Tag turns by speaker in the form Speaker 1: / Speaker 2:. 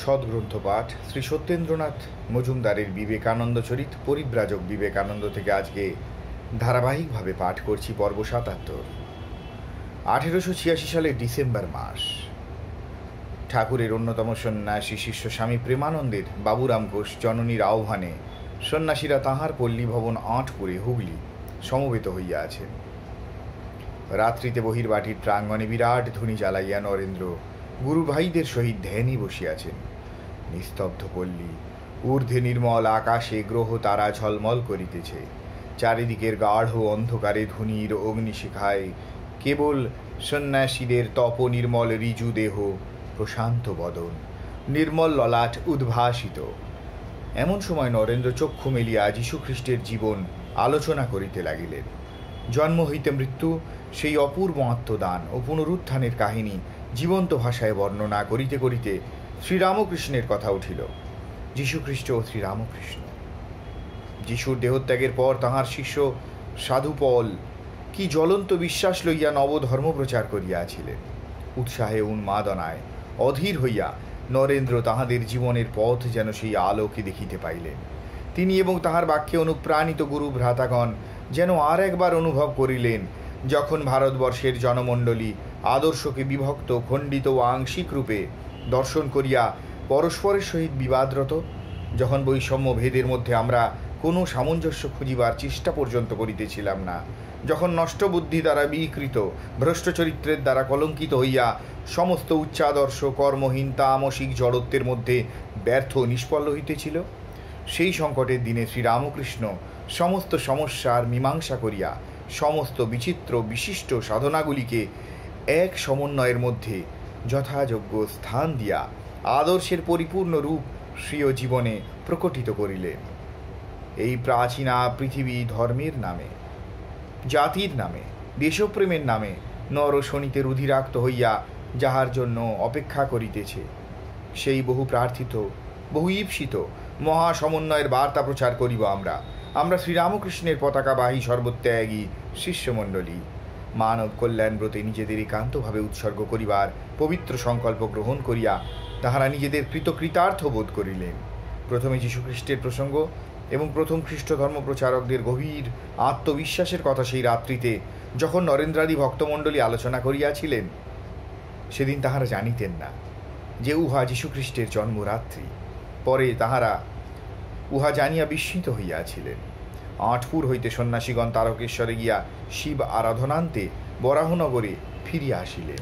Speaker 1: সদ্গ্রন্থ পাঠ শ্রী সত্যেন্দ্রনাথ মজুমদারের বিবেকানন্দ চরিত পরিব্রাজক বিবেকানন্দ থেকে আজকে ধারাবাহিকভাবে পাঠ করছি পর্ব ৭৭। 1886 সালের ডিসেম্বর মাস। ঠাকুরের অন্যতম সন্ন্যাসী শিষ্য স্বামী প্রেমানন্দের বাবুরাম ঘোষ জননীর আহ্বানে সন্ন্যাসীরা তাঁহার পল্লী ভবন আঁটপুরে হুগলি সমবেত হইয়া আছেন। রাত্রিতে বহির্বাটির প্রাঙ্গণে বিরাট ধুনি জ্বালাইয়া নরেন্দ্র গুরুভাইদের সহিত ধ্যানে বসিয়াছেন। নিস্তব্ধ পল্লী, ঊর্ধ্বে নির্মল আকাশে গ্রহ তারা ঝলমল করিতেছে। চারিদিকের গাঢ় অন্ধকারে ধুনির অগ্নিশিখায় কেবল সন্ন্যাসীদের তপ নির্মল ঋজু দেহ, প্রশান্ত বদন, নির্মল ললাট উদ্ভাসিত। এমন সময় নরেন্দ্র চক্ষু মেলিয়া যীশুখ্রিস্টের জীবন আলোচনা করিতে লাগিলেন। জন্ম হইতে মৃত্যু, সেই অপূর্ব আত্মদান ও পুনরুত্থানের কাহিনী জীবন্ত ভাষায় বর্ণনা করিতে করিতে শ্রীরামকৃষ্ণের কথা উঠিল। যীশুখ্রিস্ট ও শ্রীরামকৃষ্ণ। যীশুর দেহত্যাগের পর তাঁহার শিষ্য সাধুপল কি জ্বলন্ত বিশ্বাস লইয়া নবধর্ম প্রচার করিয়াছিলেন। উৎসাহে উন্মাদনায় অধীর হইয়া নরেন্দ্র তাহাদের জীবনের পথ যেন সেই আলোকে দেখিতে পাইলেন। তিনি এবং তাহার বাক্যে অনুপ্রাণিত গুরু ভ্রাতাগণ যেন আর একবার অনুভব করিলেন, যখন ভারতবর্ষের জনমণ্ডলী আদর্শকে বিভক্ত, খণ্ডিত ও আংশিক রূপে দর্শন করিয়া পরস্পরের সহিত বিবাদরত, যখন বৈষম্য ভেদের মধ্যে আমরা কোনো সামঞ্জস্য খুঁজিবার চেষ্টা পর্যন্ত করিতেছিলাম না, যখন নষ্ট বুদ্ধি দ্বারা বিকৃত, ভ্রষ্ট চরিত্রের দ্বারা কলঙ্কিত হইয়া সমস্ত উচ্চাদর্শ কর্মহীন তামসিক জড়ত্বের মধ্যে ব্যর্থ নিষ্ফল হইতেছিল, সেই সংকটের দিনে শ্রীরামকৃষ্ণ সমস্ত সমস্যার মীমাংসা করিয়া সমস্ত বিচিত্র বিশিষ্ট সাধনাগুলিকে এক সমন্বয়ের মধ্যে যথাযোগ্য স্থান দিয়া আদর্শের পরিপূর্ণ রূপ স্বীয় জীবনে প্রকটিত করিলেন। এই প্রাচীনা পৃথিবী ধর্মের নামে, জাতির নামে, দেশপ্রেমের নামে নর শনিতে রুধিরাক্ত হইয়া যাহার জন্য অপেক্ষা করিতেছে, সেই বহু প্রার্থিত, বহু ঈপ্সিত মহা সমন্বয়ের বার্তা প্রচার করিব আমরা শ্রীরামকৃষ্ণের পতাকাবাহী সর্বত্যাগী শিষ্যমণ্ডলী। মানব কল্যাণ ব্রতে নিজেদের একান্তভাবে উৎসর্গ করিবার পবিত্র সংকল্প গ্রহণ করিয়া তাহারা নিজেদের কৃতকৃতার্থ বোধ করিলেন। প্রথমে যীশুখ্রিস্টের প্রসঙ্গ এবং প্রথম খ্রিস্ট ধর্ম প্রচারকদের গভীর আত্মবিশ্বাসের কথা সেই রাত্রিতে যখন নরেন্দ্রাদি ভক্তমণ্ডলী আলোচনা করিয়াছিলেন, সেদিন তাহারা জানিতেন না যে উহা যীশুখ্রিস্টের জন্মরাত্রি। পরে তাহারা উহা জানিয়া বিস্মিত হইয়াছিলেন। আঁটপুর হইতে সন্ন্যাসীগণ তারকেশ্বরে গিয়া শিব আরাধনান্তে বরাহনগরে ফিরিয়া আসিলেন।